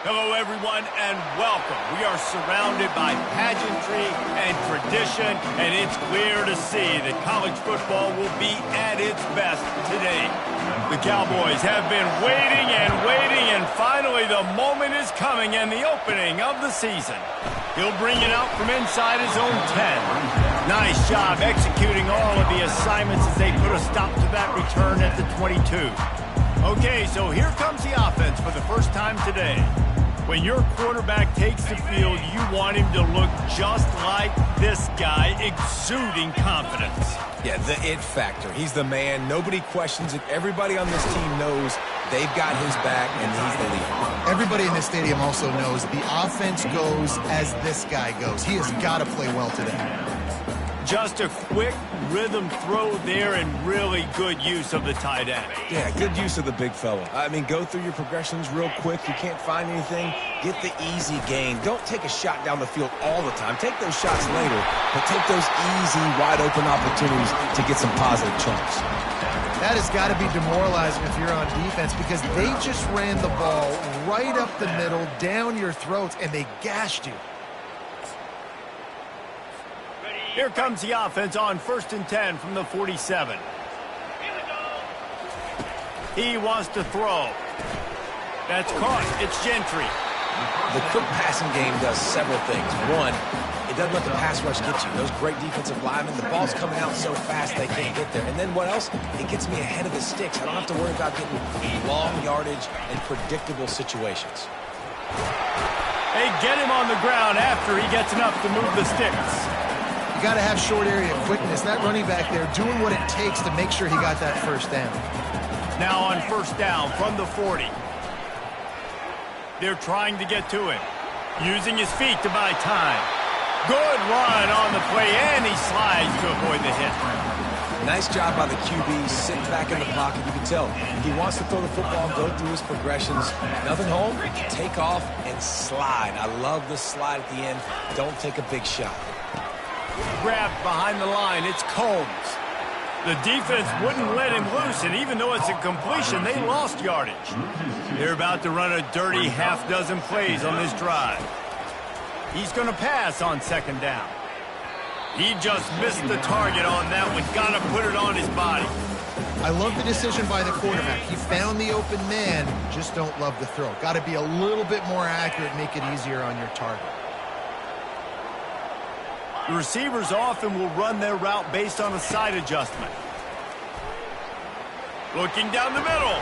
Hello, everyone, and welcome. We are surrounded by pageantry and tradition, and it's clear to see that college football will be at its best today. The Cowboys have been waiting, and finally the moment is coming and the opening of the season. He'll bring it out from inside his own 10. Nice job executing all of the assignments as they put a stop to that return at the 22. Okay, so here comes the offense for the first time today. When your quarterback takes the field, you want him to look just like this guy, exuding confidence. Yeah, the it factor. He's the man. Nobody questions it. Everybody on this team knows they've got his back, and he's the leader. Everybody in this stadium also knows the offense goes as this guy goes. He has got to play well today. Just a quick rhythm throw there and really good use of the tight end. Yeah, good use of the big fella. I mean, go through your progressions real quick. You can't find anything, get the easy gain. Don't take a shot down the field all the time. Take those shots later, but take those easy, wide-open opportunities to get some positive chunks. That has got to be demoralizing if you're on defense because they just ran the ball right up the middle, down your throats, and they gashed you. Here comes the offense on 1st and 10 from the 47. He wants to throw. That's caught. It's Gentry. The quick passing game does several things. One, it doesn't let the pass rush get you. Those great defensive linemen, the ball's coming out so fast they can't get there. And then what else? It gets me ahead of the sticks. I don't have to worry about getting long yardage and predictable situations. They get him on the ground after he gets enough to move the sticks. You got to have short area quickness. That running back there doing what it takes to make sure he got that first down. Now on 1st down from the 40. They're trying to get to him. Using his feet to buy time. Good run on the play, and he slides to avoid the hit. Nice job by the QB, sitting back in the pocket. You can tell he wants to throw the football, go through his progressions. Nothing home, take off, and slide. I love the slide at the end. Don't take a big shot. Grabbed behind the line. It's Combs. The defense wouldn't let him loose, and even though it's a completion, they lost yardage. They're about to run a dirty half-dozen plays on this drive. He's going to pass on 2nd down. He just missed the target on that one. Got to put it on his body. I love the decision by the quarterback. He found the open man, just don't love the throw. Got to be a little bit more accurate, make it easier on your target. The receivers often will run their route based on a side adjustment. Looking down the middle.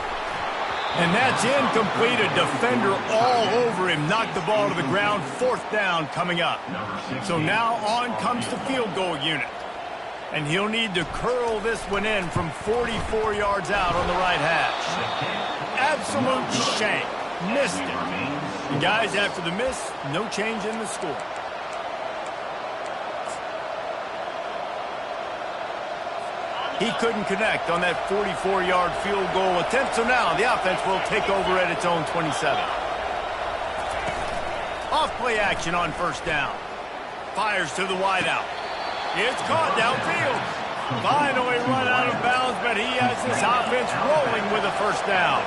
And that's incomplete. A defender all over him. Knocked the ball to the ground. 4th down coming up. So now on comes the field goal unit. And he'll need to curl this one in from 44 yards out on the right hash. Absolute shank. Missed it. The guys after the miss, no change in the score. He couldn't connect on that 44-yard field goal attempt, so now the offense will take over at its own 27. Off play action on 1st down. Fires to the wideout. It's caught downfield. Finally run out of bounds, but he has this offense rolling with a 1st down.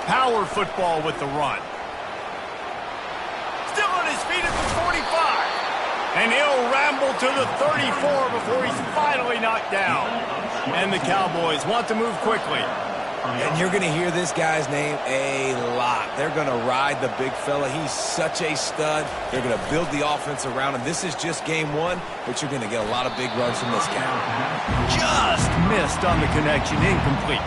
Power football with the run. Still on his feet at the 45. And he'll ramble to the 34 before he's finally knocked down. And the Cowboys want to move quickly. And you're going to hear this guy's name a lot. They're going to ride the big fella. He's such a stud. They're going to build the offense around him. This is just game 1, but you're going to get a lot of big runs from this guy. Just missed on the connection. Incomplete.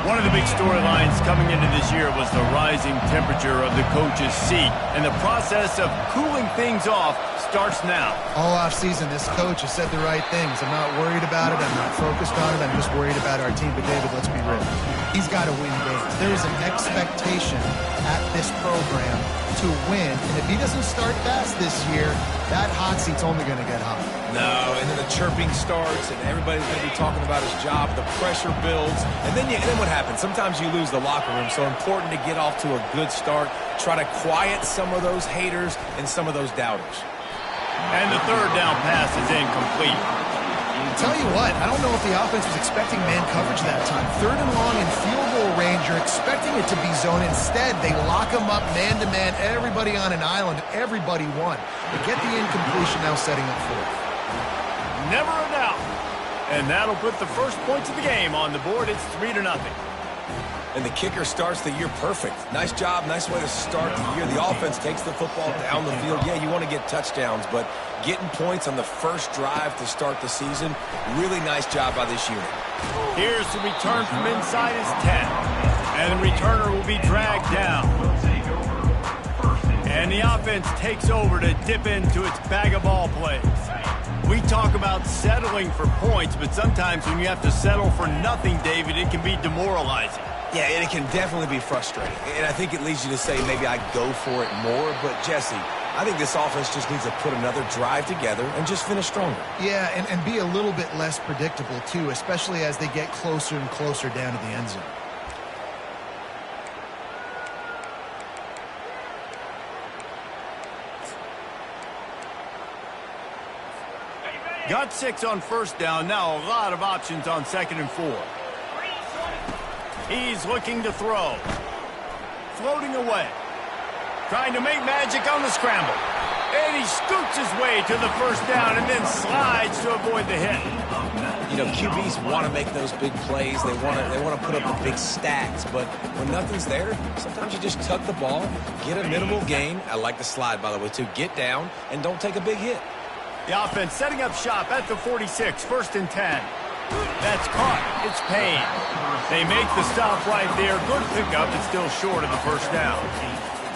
One of the big storylines coming into this year was the rising temperature of the coach's seat, and the process of cooling things off starts now. All offseason, this coach has said the right things. I'm not worried about it. I'm not focused on it. I'm just worried about our team. But, David, let's be real. He's got to win games. There is an expectation at this program to win, and if he doesn't start fast this year, that hot seat's only going to get hot. No, and then the chirping starts, and everybody's going to be talking about his job. The pressure builds, and then what happens? Sometimes you lose the locker room, so important to get off to a good start. Try to quiet some of those haters and some of those doubters. And the 3rd down pass is incomplete. Tell you what, I don't know if the offense was expecting man coverage that time. 3rd and long in field goal range, you're expecting it to be zone. Instead, they lock them up man-to-man, everybody on an island, everybody won. They get the incompletion now setting up 4th. Never a doubt. And that'll put the first points of the game on the board. It's 3-0. And the kicker starts the year perfect. Nice job, nice way to start the year. The offense takes the football down the field. Yeah, you want to get touchdowns, but getting points on the first drive to start the season, really nice job by this unit. Here's the return from inside his 10. And the returner will be dragged down. And the offense takes over to dip into its bag of ball plays. We talk about settling for points, but sometimes when you have to settle for nothing, David, it can be demoralizing. Yeah, and it can definitely be frustrating. And I think it leads you to say maybe I go for it more. But, Jesse, I think this offense just needs to put another drive together and just finish stronger. Yeah, and be a little bit less predictable, too, especially as they get closer and closer down to the end zone. Got 6 on first down. Now a lot of options on 2nd and 4. He's looking to throw. Floating away. Trying to make magic on the scramble. And he scoots his way to the first down and then slides to avoid the hit. You know, QBs want to make those big plays. They want to put up the big stacks. But when nothing's there, sometimes you just tuck the ball, get a minimal gain. I like the slide, by the way, too. Get down and don't take a big hit. The offense setting up shop at the 46, 1st and 10. That's caught. It's Payne. They make the stop right there. Good pickup. It's still short of the first down.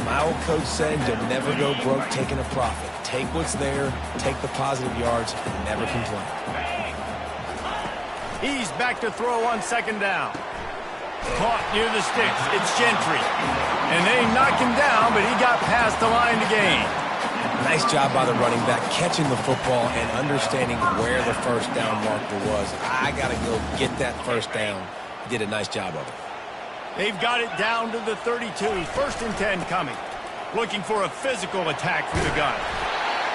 My old coach said you'll never go broke taking a profit. Take what's there, take the positive yards, and never complain. He's back to throw on 2nd down. Caught near the sticks. It's Gentry. And they knock him down, but he got past the line to gain. Nice job by the running back, catching the football and understanding where the first down marker was. I got to go get that first down. He did a nice job of it. They've got it down to the 32. 1st and 10 coming. Looking for a physical attack from the gun.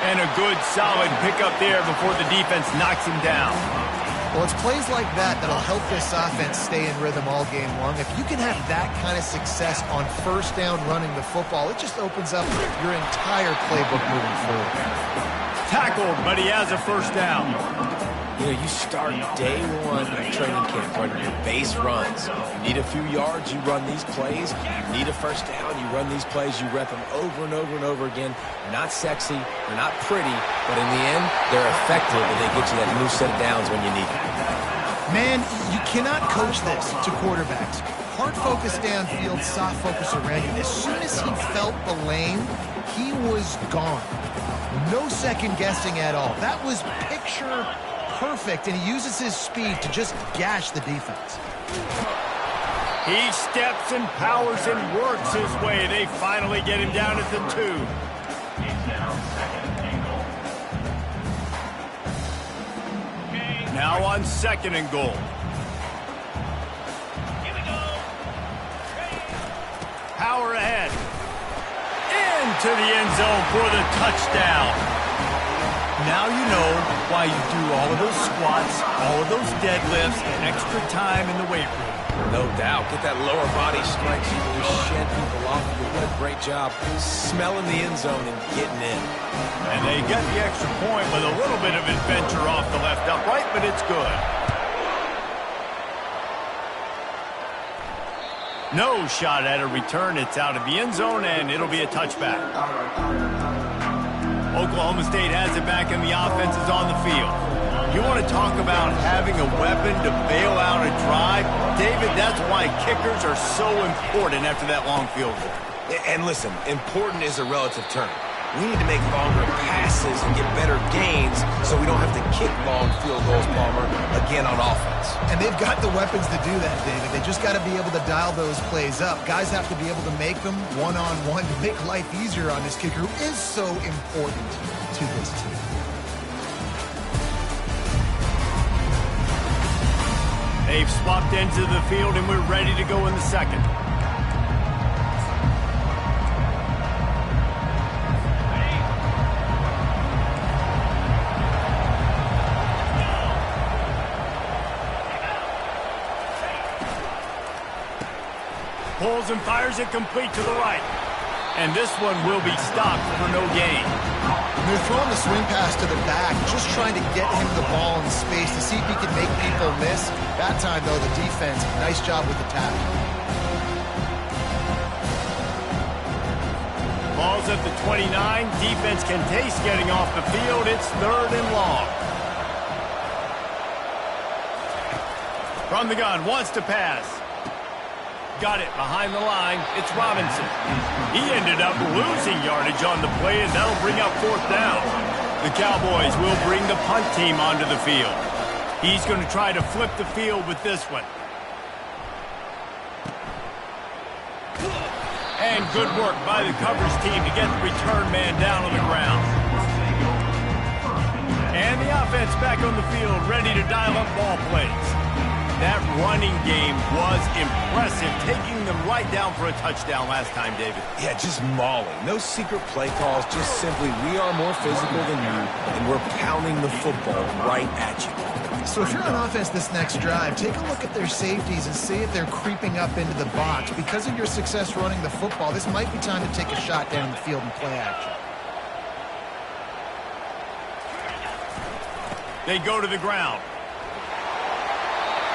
And a good, solid pickup there before the defense knocks him down. Well, it's plays like that that'll help this offense stay in rhythm all game long. If you can have that kind of success on first down running the football, it just opens up your entire playbook moving forward. Tackled, but he has a first down. You know, you start day one of training camp running your base runs. You need a few yards, you run these plays. You need a first down, you run these plays. You rep them over and over and over again. They're not sexy, they're not pretty, but in the end, they're effective and they get you that new set of downs when you need it. Man, you cannot coach this to quarterbacks. Hard focus downfield, soft focus around you. As soon as he felt the lane, he was gone. No second guessing at all. That was picture perfect, and he uses his speed to just gash the defense. He steps and powers and works his way. They finally get him down at the 2. Now on 2nd and goal. Power ahead. Into the end zone for the touchdown. Now you know why you do all of those squats, all of those deadlifts, and extra time in the weight room. No doubt. Get that lower body strength. You can just shed people off. You did a great job smelling the end zone and getting in. And they get the extra point with a little bit of adventure off the left upright, but it's good. No shot at a return. It's out of the end zone, and it'll be a touchback. Oklahoma State has it back, and the offense is on the field. You want to talk about having a weapon to bail out a drive? David, that's why kickers are so important after that long field goal. And listen, important is a relative term. We need to make longer passes and get better gains so we don't have to kick long field goals, Palmer, again on offense. And they've got the weapons to do that, David. They just got to be able to dial those plays up. Guys have to be able to make them one-on-one to make life easier on this kicker who is so important to this team. They've swapped ends of the field, and we're ready to go in the 2nd. Pulls and fires it complete to the right. And this one will be stopped for no gain. They're throwing the swing pass to the back, just trying to get him the ball in space to see if he can make people miss. That time, though, the defense, nice job with the tackle. Ball's at the 29. Defense can taste getting off the field. It's 3rd and long. From the gun, wants to pass. Got it behind the line. It's Robinson. He ended up losing yardage on the play, and that'll bring up 4th down. The Cowboys will bring the punt team onto the field. He's going to try to flip the field with this one. And good work by the coverage team to get the return man down on the ground. And the offense back on the field, ready to dial up ball plays. That running game was impressive, taking them right down for a touchdown last time, David. Yeah, just mauling. No secret play calls, just simply we are more physical than you, and we're pounding the football right at you. So if you're on offense this next drive, take a look at their safeties and see if they're creeping up into the box. Because of your success running the football, this might be time to take a shot down the field and play action. They go to the ground.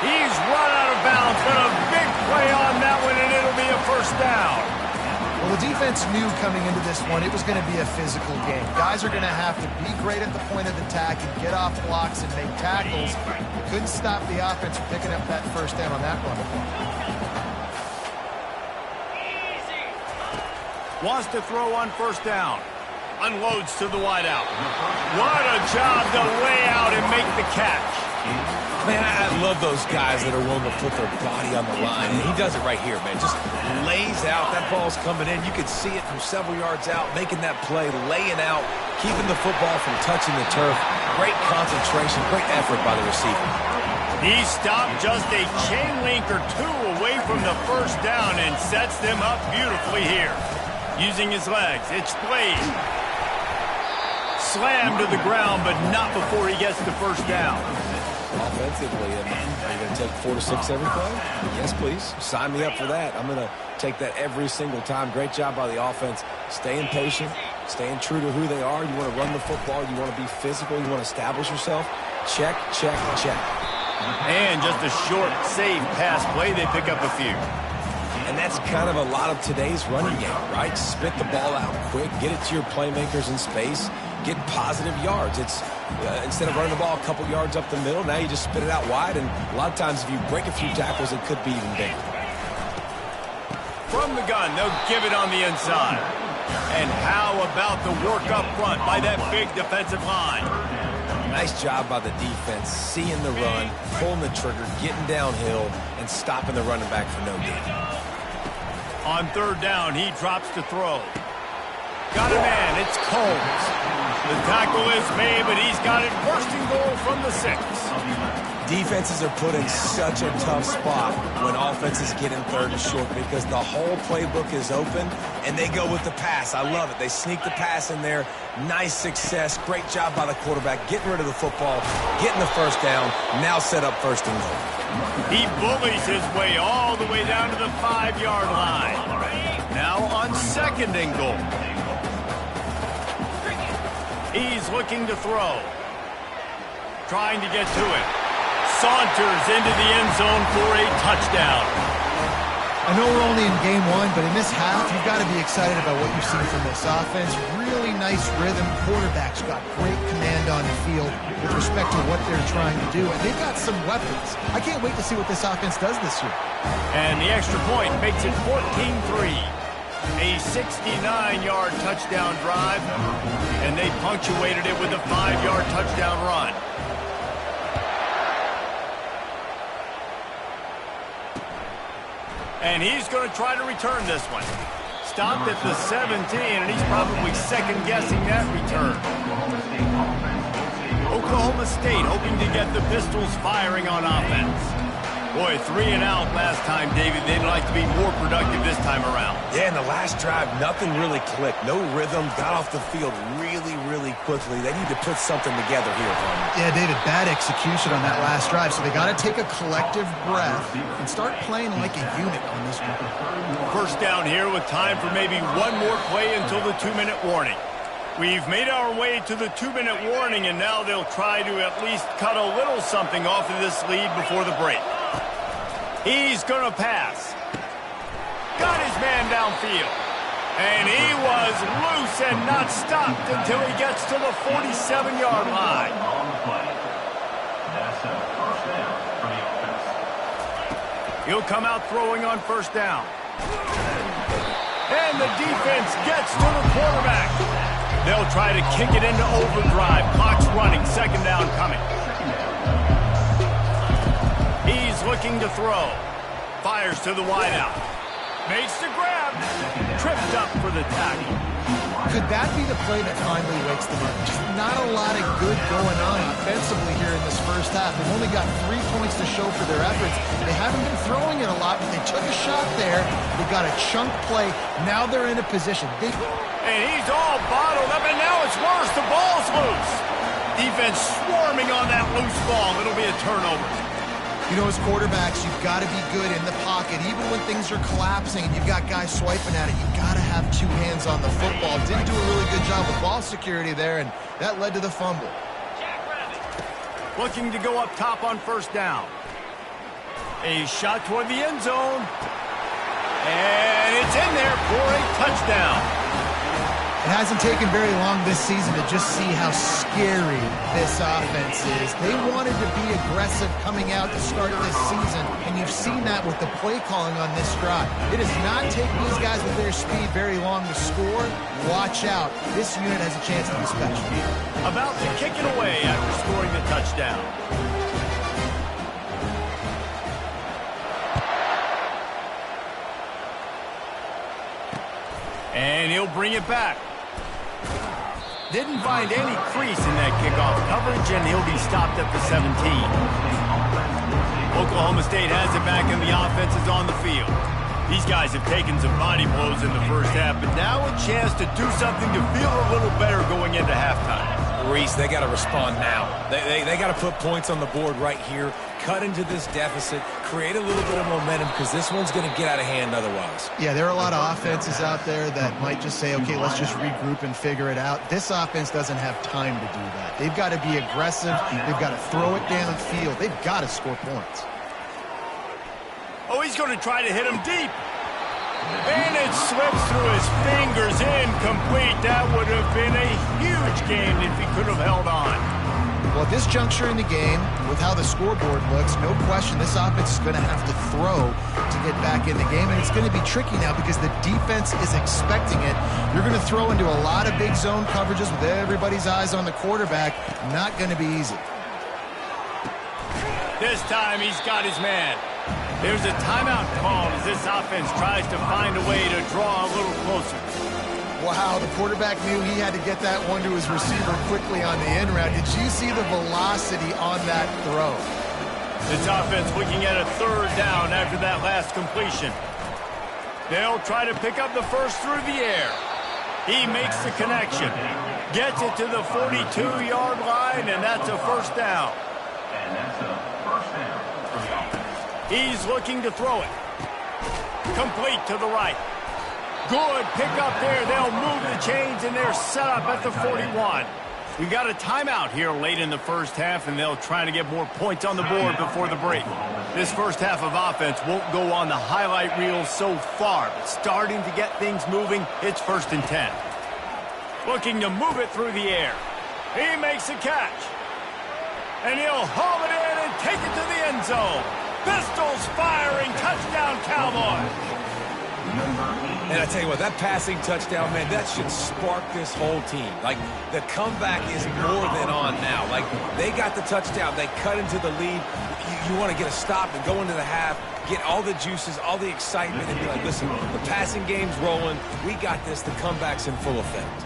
He's run out of bounds, but a big play on that one, and it'll be a 1st down. Well, the defense knew coming into this one it was going to be a physical game. Guys are going to have to be great at the point of attack and get off blocks and make tackles. Couldn't stop the offense from picking up that 1st down on that run. Wants to throw on 1st down. Unloads to the wideout. What a job to lay out and make the catch. Man, I love those guys that are willing to put their body on the line. And he does it right here, man. Just lays out. That ball's coming in. You can see it from several yards out, making that play, laying out, keeping the football from touching the turf. Great concentration, great effort by the receiver. He stopped just a chain link or 2 away from the 1st down and sets them up beautifully here. Using his legs, it's Slade. Slammed to the ground, but not before he gets the 1st down. Offensively, are you going to take 4 to 6 every play? Yes, please. Sign me up for that. I'm going to take that every single time. Great job by the offense. Staying patient, staying true to who they are. You want to run the football. You want to be physical. You want to establish yourself. Check, check, check. And just a short, safe pass play. They pick up a few. And that's kind of a lot of today's running game, right? Spit the ball out quick, get it to your playmakers in space, get positive yards. It's instead of running the ball a couple yards up the middle, now you just spit it out wide, and a lot of times if you break a few tackles, it could be even bigger. From the gun, they'll give it on the inside. And how about the work up front by that big defensive line? Nice job by the defense, seeing the run, pulling the trigger, getting downhill, and stopping the running back for no gain. On 3rd down, he drops to throw. Got a man, it's Combs. The tackle is made, but he's got it 1st and goal from the 6. Defenses are put in such a tough spot when offenses get in 3rd and short because the whole playbook is open, and they go with the pass. I love it. They sneak the pass in there. Nice success. Great job by the quarterback getting rid of the football, getting the 1st down, now set up 1st and goal. He bullies his way all the way down to the 5-yard line. Now on 2nd and goal. He's looking to throw. Trying to get to it. Saunters into the end zone for a touchdown. I know we're only in game 1, but in this half, you've got to be excited about what you've seen from this offense. Really nice rhythm. Quarterback's got great command on the field with respect to what they're trying to do. And they've got some weapons. I can't wait to see what this offense does this year. And the extra point makes it 14-3. A 69-yard touchdown drive, and they punctuated it with a 5-yard touchdown run. And he's going to try to return this one. Stopped at the 17, and he's probably second-guessing that return. Oklahoma State hoping to get the Pistols firing on offense. Boy, 3 and out last time, David. They'd like to be more productive this time around. Yeah, in the last drive, nothing really clicked. No rhythm, got off the field really quickly. They need to put something together here, Palmer. Yeah, David, bad execution on that last drive, so they got to take a collective breath and start playing like a unit on this one. First down here with time for maybe one more play until the 2-minute warning. We've made our way to the 2-minute warning, and now they'll try to at least cut a little something off of this lead before the break. He's going to pass. Got his man downfield. And he was loose and not stopped until he gets to the 47-yard line. He'll come out throwing on first down. And the defense gets to the quarterback. They'll try to kick it into overdrive. Clock's running. Second down coming. He's looking to throw. Fires to the wideout. Makes the grab. Tripped up for the tackle. Could that be the play that finally wakes them up? Just not a lot of good going on offensively here in this first half. They've only got 3 points to show for their efforts. They haven't been throwing it a lot, but they took a shot there. They got a chunk play. Now they're in a position. And he's all bottled up, and now it's worse. The ball's loose. Defense swarming on that loose ball. It'll be a turnover. You know, as quarterbacks, you've got to be good in the pocket. Even when things are collapsing and you've got guys swiping at it, you've got to have 2 hands on the football. Didn't do a really good job with ball security there, and that led to the fumble. Looking to go up top on first down. A shot toward the end zone. And it's in there for a touchdown. It hasn't taken very long this season to just see how scary this offense is. They wanted to be aggressive coming out to start this season, and you've seen that with the play calling on this drive. It does not take these guys with their speed very long to score. Watch out. This unit has a chance to be special. About to kick it away after scoring the touchdown. And he'll bring it back. Didn't find any crease in that kickoff coverage, and he'll be stopped at the 17. Oklahoma State has it back, and the offense is on the field. These guys have taken some body blows in the first half, but now a chance to do something to feel a little better going into halftime. Reese, they got to respond now. They got to put points on the board right here, cut into this deficit, create a little bit of momentum, because this one's going to get out of hand otherwise. Yeah, there are a lot of offenses out there that might just say, okay, let's just regroup and figure it out. This offense doesn't have time to do that. They've got to be aggressive. They've got to throw it downfield. They've got to score points. Oh, he's going to try to hit him deep. And it slips through his fingers, incomplete. That would have been a huge game if he could have held on. Well, at this juncture in the game, with how the scoreboard looks, no question this offense is going to have to throw to get back in the game, and it's going to be tricky now because the defense is expecting it. You're going to throw into a lot of big zone coverages with everybody's eyes on the quarterback. Not going to be easy. This time he's got his man. There's a timeout called as this offense tries to find a way to draw a little closer. Wow, the quarterback knew he had to get that one to his receiver quickly on the end route. Did you see the velocity on that throw? This offense looking at a third down after that last completion. They'll try to pick up the first through the air. He makes the connection. Gets it to the 42-yard line, and that's a first down. He's looking to throw it. Complete to the right. Good pick up there. They'll move the chains, and they're set up at the 41. We got a timeout here late in the first half, and they'll try to get more points on the board before the break. This first half of offense won't go on the highlight reel so far, but starting to get things moving, it's 1st and 10. Looking to move it through the air. He makes a catch. And he'll haul it in and take it to the end zone. Pistols firing, touchdown Cowboys. And I tell you what, that passing touchdown, man, that should spark this whole team. Like, the comeback is more than on now. Like, they got the touchdown. They cut into the lead. You want to get a stop and go into the half, get all the juices, all the excitement, and be like, listen, the passing game's rolling. We got this. The comeback's in full effect.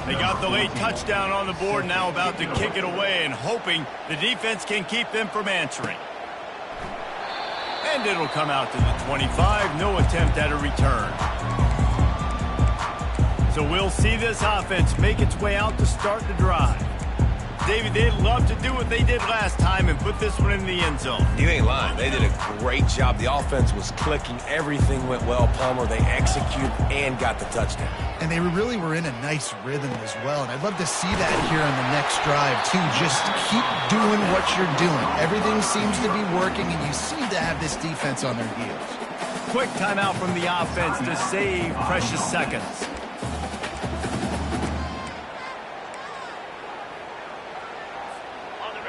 They got the late touchdown on the board, now about to kick it away and hoping the defense can keep them from answering. And it'll come out to the 25. No attempt at a return. So we'll see this offense make its way out to start the drive. David, they'd love to do what they did last time and put this one in the end zone. You ain't lying. They did a great job. The offense was clicking. Everything went well, Palmer. They executed and got the touchdown. And they really were in a nice rhythm as well. And I'd love to see that here on the next drive, too. Just keep doing what you're doing. Everything seems to be working, and you seem to have this defense on their heels. Quick timeout from the offense to save precious seconds.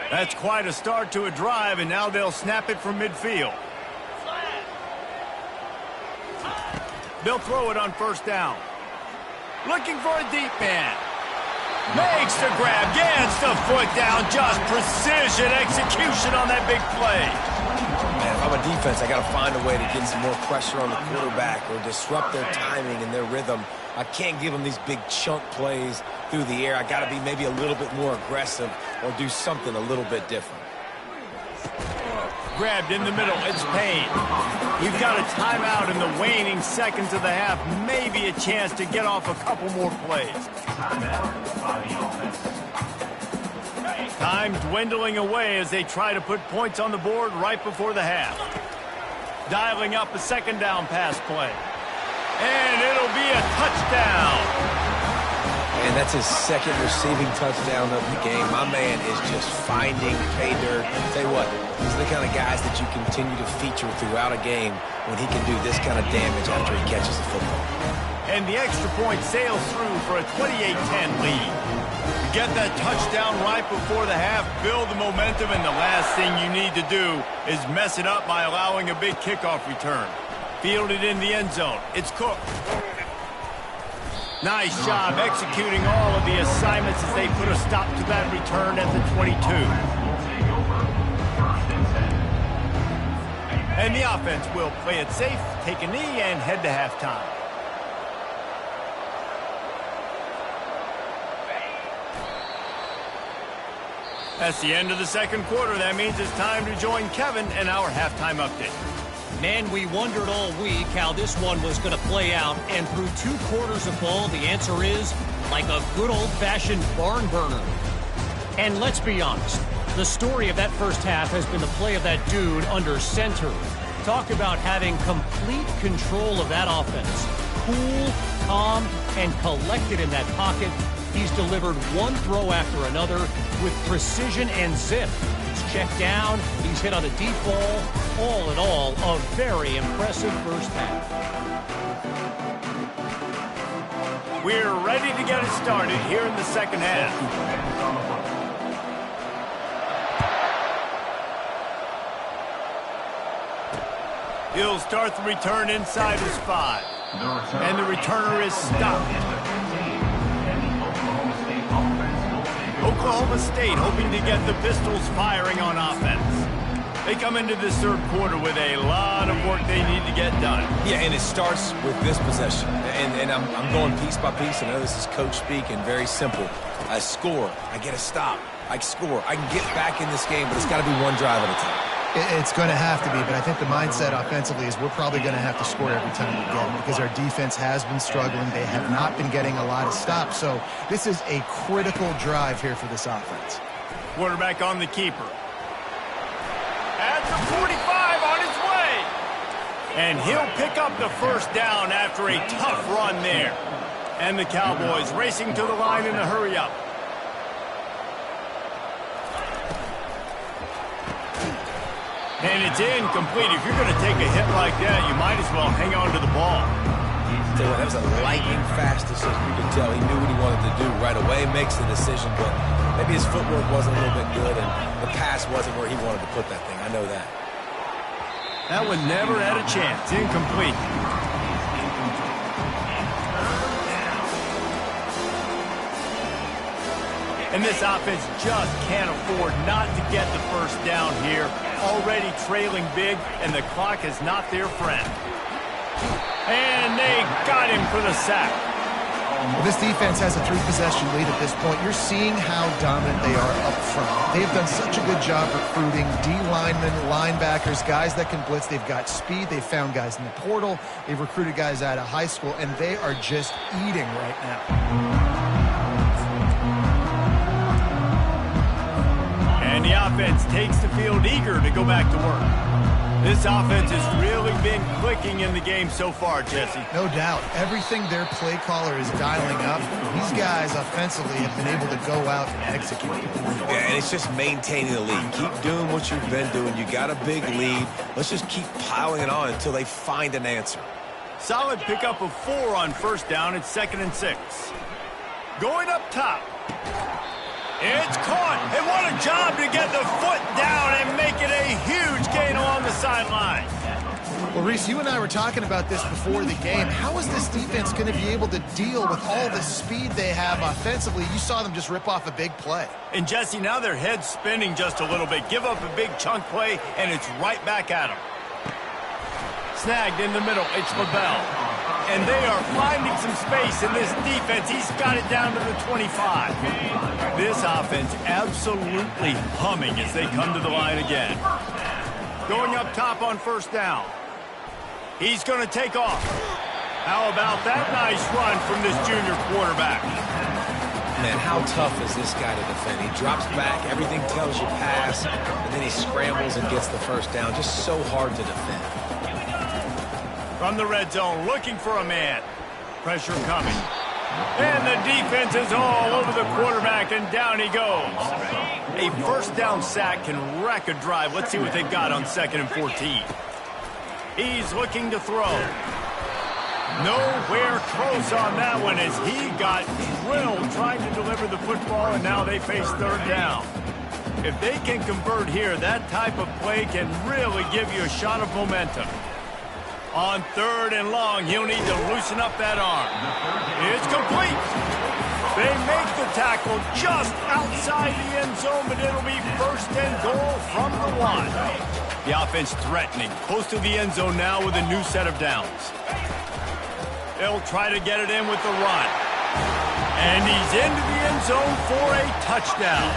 That's quite a start to a drive, and now they'll snap it from midfield. They'll throw it on first down. Looking for a deep man. Makes the grab, gets the foot down, just precision execution on that big play. Man, if I'm a defense, I got to find a way to get some more pressure on the quarterback or disrupt their timing and their rhythm. I can't give them these big chunk plays through the air. I got to be maybe a little bit more aggressive or do something a little bit different. Grabbed in the middle, it's Payne. We've got a timeout in the waning seconds of the half. Maybe a chance to get off a couple more plays. Time dwindling away as they try to put points on the board right before the half. Dialing up a second down pass play. And it'll be a touchdown. And that's his second receiving touchdown of the game. My man is just finding pay dirt. Tell you what, these are the kind of guys that you continue to feature throughout a game when he can do this kind of damage after he catches the football. And the extra point sails through for a 28-10 lead. You get that touchdown right before the half, build the momentum, and the last thing you need to do is mess it up by allowing a big kickoff return. Fielded in the end zone. It's Cook. Nice job executing all of the assignments as they put a stop to that return at the 22. And the offense will play it safe, take a knee, and head to halftime. That's the end of the second quarter. That means it's time to join Kevin in our halftime update. Man, we wondered all week how this one was going to play out, and through 2 quarters of ball, the answer is like a good old-fashioned barn burner. And let's be honest, the story of that first half has been the play of that dude under center. Talk about having complete control of that offense. Cool, calm, and collected in that pocket. He's delivered one throw after another with precision and zip. He's checked down, he's hit on a deep ball. All in all, a very impressive first half. We're ready to get it started here in the second half. He'll start the return inside his 5. And the returner is stopped. Oklahoma State hoping to get the Pistols firing on offense. They come into this third quarter with a lot of work they need to get done. Yeah, and it starts with this possession. And I'm going piece by piece. I know this is coach speak and very simple. I score. I get a stop. I score. I can get back in this game, but it's got to be one drive at a time. It's going to have to be, but I think the mindset offensively is we're probably going to have to score every time we get them because our defense has been struggling. They have not been getting a lot of stops. So this is a critical drive here for this offense. Quarterback on the keeper. At the 45 on his way. And he'll pick up the first down after a tough run there. And the Cowboys racing to the line in a hurry-up. And it's incomplete. If you're going to take a hit like that, you might as well hang on to the ball. That was a lightning-fast decision. You could tell he knew what he wanted to do right away, makes the decision, but maybe his footwork wasn't a little bit good, and the pass wasn't where he wanted to put that thing. I know that. That one never had a chance. Incomplete. And this offense just can't afford not to get the first down here. Already trailing big, and the clock is not their friend. And they got him for the sack. Well, this defense has a 3-possession lead at this point. You're seeing how dominant they are up front. They've done such a good job recruiting D linemen, linebackers, guys that can blitz. They've got speed. They've found guys in the portal. They've recruited guys out of high school, and they are just eating right now. And the offense takes the field eager to go back to work. This offense has really been clicking in the game so far, Jesse. No doubt. Everything their play caller is dialing up, these guys offensively have been able to go out and execute. Yeah, and it's just maintaining the lead. Keep doing what you've been doing. You got a big lead. Let's just keep piling it on until they find an answer. Solid pickup of 4 on first down. It's 2nd and 6. Going up top. It's caught, and what a job to get the foot down and make it a huge gain along the sideline. Well, Reese, you and I were talking about this before the game. How is this defense going to be able to deal with all the speed they have offensively? You saw them just rip off a big play. And, Jesse, now their head's spinning just a little bit. Give up a big chunk play, and it's right back at them. Snagged in the middle, it's LaBelle. And they are finding some space in this defense. He's got it down to the 25. This offense absolutely humming as they come to the line again. Going up top on first down. He's going to take off. How about that nice run from this junior quarterback? Man, how tough is this guy to defend? He drops back, everything tells you pass, and then he scrambles and gets the first down. Just so hard to defend. From the red zone, looking for a man. Pressure coming. And the defense is all over the quarterback, and down he goes. A first down sack can wreck a drive. Let's see what they've got on 2nd and 14. He's looking to throw. Nowhere close on that one as he got drilled trying to deliver the football, and now they face 3rd down. If they can convert here, that type of play can really give you a shot of momentum. On 3rd and long, he'll need to loosen up that arm. It's complete. They make the tackle just outside the end zone, but it'll be 1st and goal from the 1. The offense threatening, close to the end zone now with a new set of downs. They'll try to get it in with the run. And he's into the end zone for a touchdown.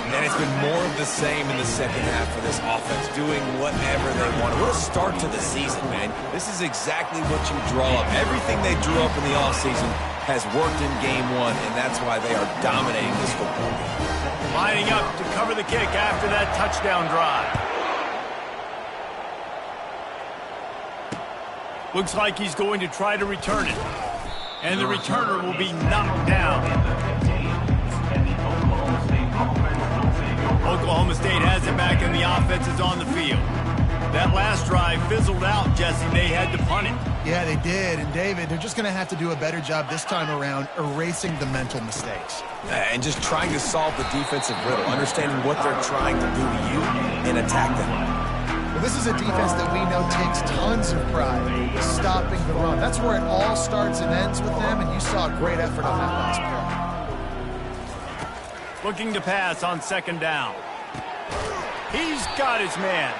And it's been more of the same in the second half for this offense, doing whatever they want. What a start to the season, man. This is exactly what you draw up. Everything they drew up in the offseason has worked in game 1, and that's why they are dominating this football game. Lining up to cover the kick after that touchdown drive. Looks like he's going to try to return it. And the returner will be knocked down. Oklahoma State has it back, and the offense is on the field. That last drive fizzled out, Jesse. They had to punt it. Yeah, they did. And, David, they're just going to have to do a better job this time around erasing the mental mistakes. And just trying to solve the defensive riddle, understanding what they're trying to do to you and attack them. Well, this is a defense that we know takes tons of pride in stopping the run. That's where it all starts and ends with them, and you saw a great effort on that last play. Looking to pass on 2nd down. He's got his man.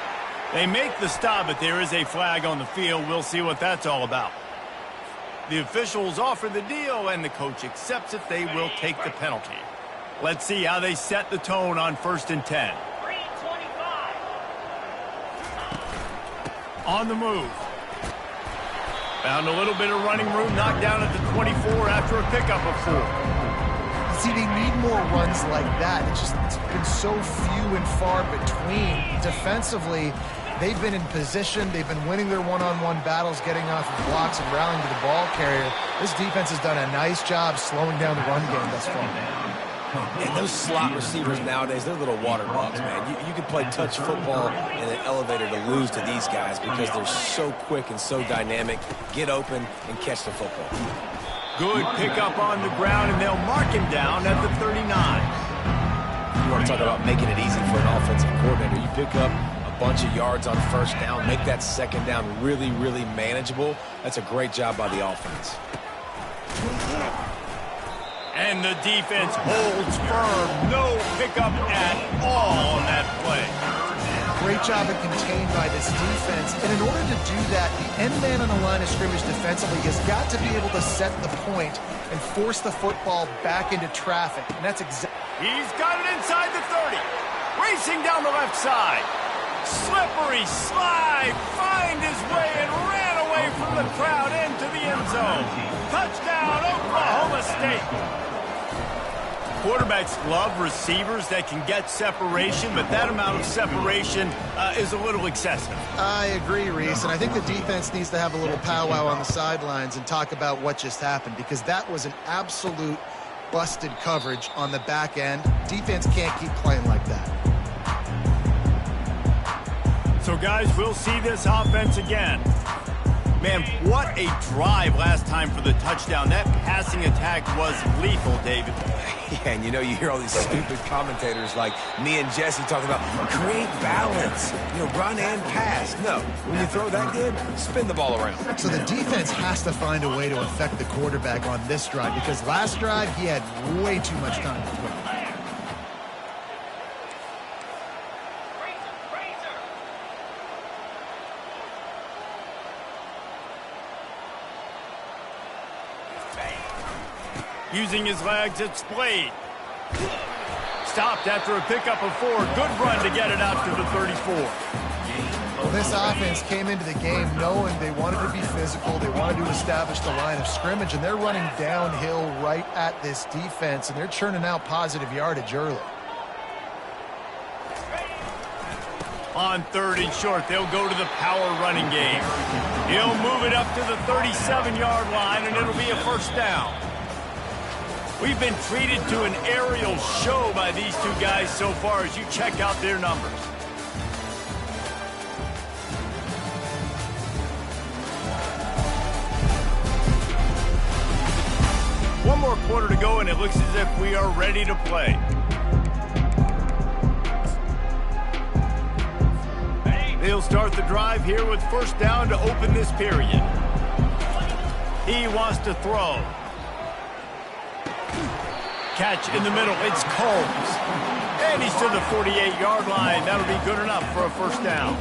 They make the stop, but there is a flag on the field. We'll see what that's all about. The officials offer the deal, and the coach accepts it. They will take the penalty. Let's see how they set the tone on 1st and 10. On the move. Found a little bit of running room, knocked down at the 24 after a pickup of 4. See, they need more runs like that. It's been so few and far between. Defensively, they've been in position. They've been winning their one-on-one battles, getting off of blocks and rallying to the ball carrier. This defense has done a nice job slowing down the run game thus far. And those slot receivers nowadays, they're little water bugs, man. You can play touch football in an elevator to lose to these guys because they're so quick and so dynamic. Get open and catch the football. Good pickup on the ground, and they'll mark him down at the 39. You want to talk about making it easy for an offensive coordinator. You pick up a bunch of yards on first down, make that 2nd down really, really manageable. That's a great job by the offense. And the defense holds firm. No pickup at all on that play. Great job of contained by this defense. And in order to do that, the end man on the line of scrimmage defensively has got to be able to set the point and force the football back into traffic. And that's exactly... He's got it inside the 30. Racing down the left side. Slippery slide. Find his way and ran away from the crowd into the end zone. Touchdown, Oklahoma State. Quarterbacks love receivers that can get separation, but that amount of separation is a little excessive. I agree, Reese, and I think the defense needs to have a little powwow on the sidelines and talk about what just happened, because that was an absolute busted coverage on the back end. Defense can't keep playing like that. So, guys, we'll see this offense again. Man, what a drive last time for the touchdown. That passing attack was lethal, David. Yeah, and you know, you hear all these stupid commentators like me and Jesse talking about create balance, you know, run and pass. No, when you throw that good, spin the ball around. So the defense has to find a way to affect the quarterback on this drive, because last drive he had way too much time to throw. Using his legs, it's Blade. Stopped after a pickup of 4. Good run to get it out to the 34. Well, this offense came into the game knowing they wanted to be physical. They wanted to establish the line of scrimmage, and they're running downhill right at this defense, and they're churning out positive yardage early. On 3rd and short, they'll go to the power running game. He'll move it up to the 37-yard line, and it'll be a first down. We've been treated to an aerial show by these two guys so far as you check out their numbers. One more quarter to go, and it looks as if we are ready to play. They'll start the drive here with first down to open this period. He wants to throw. Catch in the middle, it's Combs. And he's to the 48-yard line. That'll be good enough for a first down.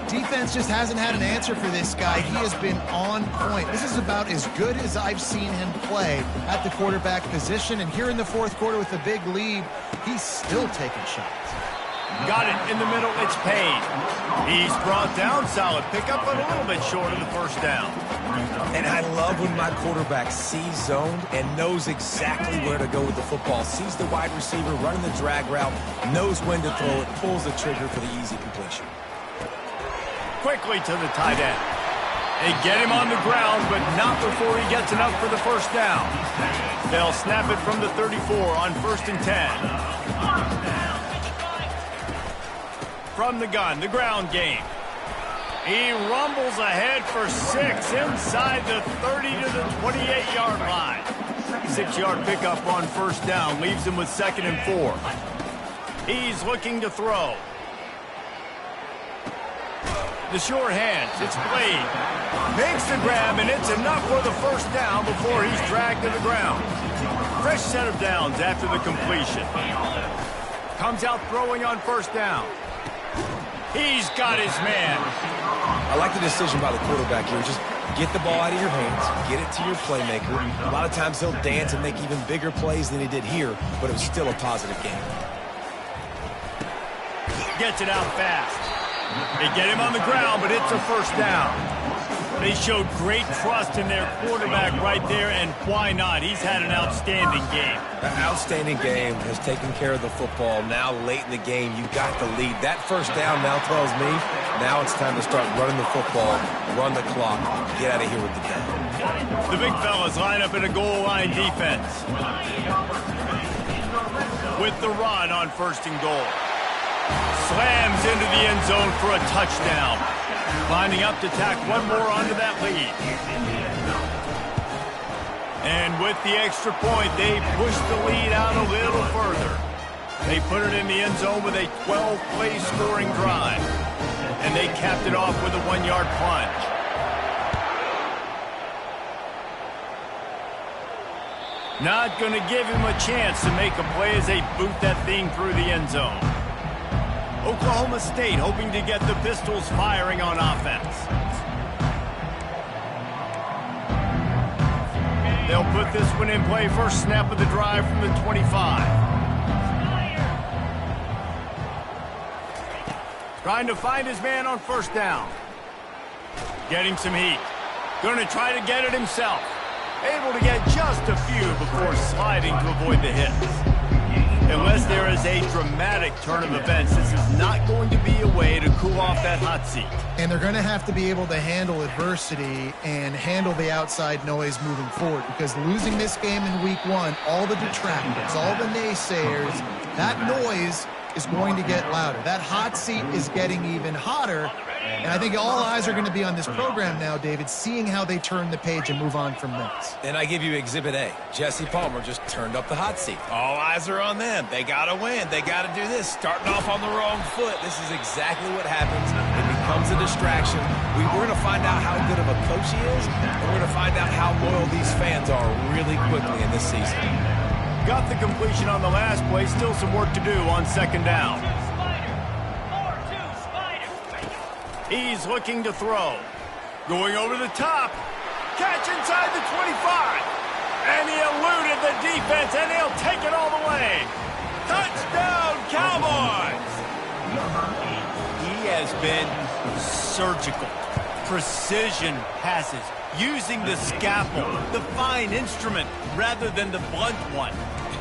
Defense just hasn't had an answer for this guy. He has been on point. This is about as good as I've seen him play at the quarterback position. And here in the fourth quarter with a big lead, he's still taking shots. Got it in the middle, it's Payne. He's brought down, solid pickup, but a little bit short of the first down. And I love when my quarterback sees zoned and knows exactly where to go with the football. Sees the wide receiver running the drag route, knows when to throw it, pulls the trigger for the easy completion. Quickly to the tight end. They get him on the ground, but not before he gets enough for the first down. They'll snap it from the 34 on 1st and 10. From the gun, the ground game. He rumbles ahead for 6 inside the 30 to the 28-yard line. 6-yard pickup on first down leaves him with 2nd and 4. He's looking to throw. The short hands, it's Blade. Makes the grab, and it's enough for the first down before he's dragged to the ground. Fresh set of downs after the completion. Comes out throwing on first down. He's got his man. I like the decision by the quarterback here. Just get the ball out of your hands, get it to your playmaker. A lot of times he'll dance and make even bigger plays than he did here, but it was still a positive game. Gets it out fast. They get him on the ground, but it's a first down. They showed great trust in their quarterback right there, and why not? He's had an outstanding game. An outstanding game, has taken care of the football. Now late in the game, you got the lead. That first down now tells me now it's time to start running the football, run the clock, get out of here with the down. The big fellas line up in a goal line defense. With the run on 1st and goal. Slams into the end zone for a touchdown. Lining up to tack one more onto that lead. And with the extra point, they push the lead out a little further. They put it in the end zone with a 12-play scoring drive. And they capped it off with a 1-yard plunge. Not going to give him a chance to make a play as they boot that thing through the end zone. Oklahoma State hoping to get the Pistols firing on offense. They'll put this one in play. First snap of the drive from the 25. Trying to find his man on first down. Getting some heat. Going to try to get it himself. Able to get just a few before sliding to avoid the hits. Unless there is a dramatic turn of events, this is not going to be a way to cool off that hot seat. And they're going to have to be able to handle adversity and handle the outside noise moving forward, because losing this game in week 1, all the detractors, all the naysayers, that noise is going to get louder. That hot seat is getting even hotter. And I think all eyes are going to be on this program now, David, seeing how they turn the page and move on from this. And I give you Exhibit A. Jesse Palmer just turned up the hot seat. All eyes are on them. They got to win. They got to do this. Starting off on the wrong foot. This is exactly what happens. It becomes a distraction. We're going to find out how good of a coach he is, and we're going to find out how loyal these fans are really quickly in this season. Got the completion on the last play. Still some work to do on second down. He's looking to throw. Going over the top. Catch inside the 25. And he eluded the defense, and he'll take it all the way. Touchdown, Cowboys! He has been surgical. Precision passes. Using the scalpel, the fine instrument, rather than the blunt one.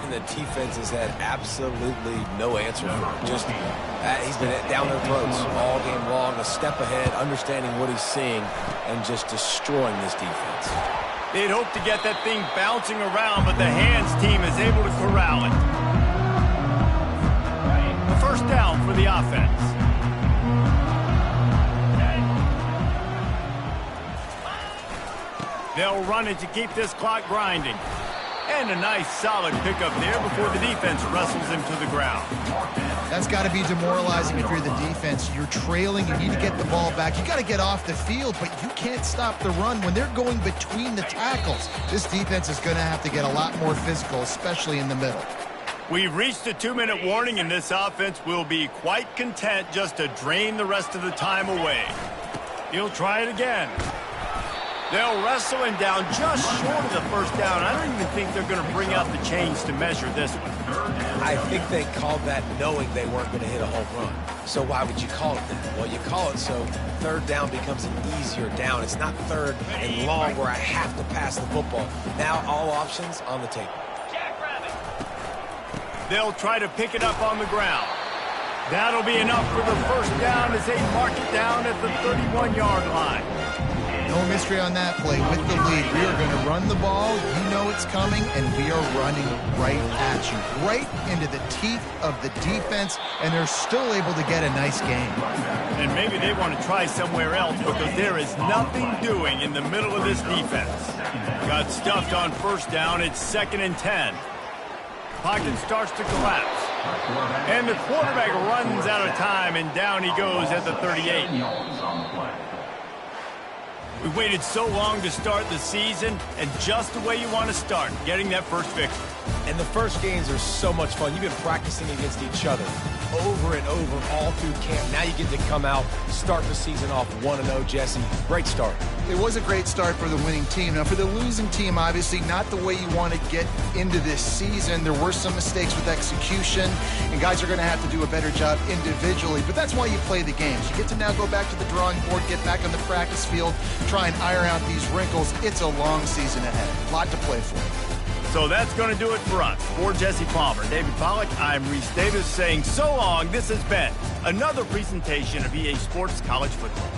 And the defense has had absolutely no answer for him. Just, he's been down their throats all game long, a step ahead, understanding what he's seeing, and just destroying this defense. They'd hope to get that thing bouncing around, but the hands team is able to corral it. A first down for the offense. They'll run it to keep this clock grinding. And a nice solid pickup there before the defense wrestles him to the ground. That's got to be demoralizing if you're the defense. You're trailing. You need to get the ball back. You got to get off the field, but you can't stop the run when they're going between the tackles. This defense is going to have to get a lot more physical, especially in the middle. We've reached a 2-minute warning, and this offense will be quite content just to drain the rest of the time away. He'll try it again. They'll wrestle him down just short of the first down. I don't even think they're going to bring out the chains to measure this one. I think they called that knowing they weren't going to hit a home run. So why would you call it that? Well, you call it so third down becomes an easier down. It's not third and long where I have to pass the football. Now all options on the table. They'll try to pick it up on the ground. That'll be enough for the first down as they mark it down at the 31-yard line. No mystery on that play. With the lead, we are going to run the ball. You know it's coming, and we are running right at you, right into the teeth of the defense, and they're still able to get a nice game. And maybe they want to try somewhere else because there is nothing doing in the middle of this defense. Got stuffed on first down. It's 2nd and 10. Pocket starts to collapse. And the quarterback runs out of time, and down he goes at the 38. We waited so long to start the season, and just the way you want to start, getting that first victory. And the first games are so much fun. You've been practicing against each other over and over all through camp. Now you get to come out, start the season off 1-0, Jesse. Great start. It was a great start for the winning team. Now, for the losing team, obviously not the way you want to get into this season. There were some mistakes with execution, and guys are going to have to do a better job individually. But that's why you play the games. You get to now go back to the drawing board, get back on the practice field, try and iron out these wrinkles. It's a long season ahead. A lot to play for. So that's going to do it for us. For Jesse Palmer, David Pollack, I'm Reese Davis saying so long. This has been another presentation of EA Sports College Football.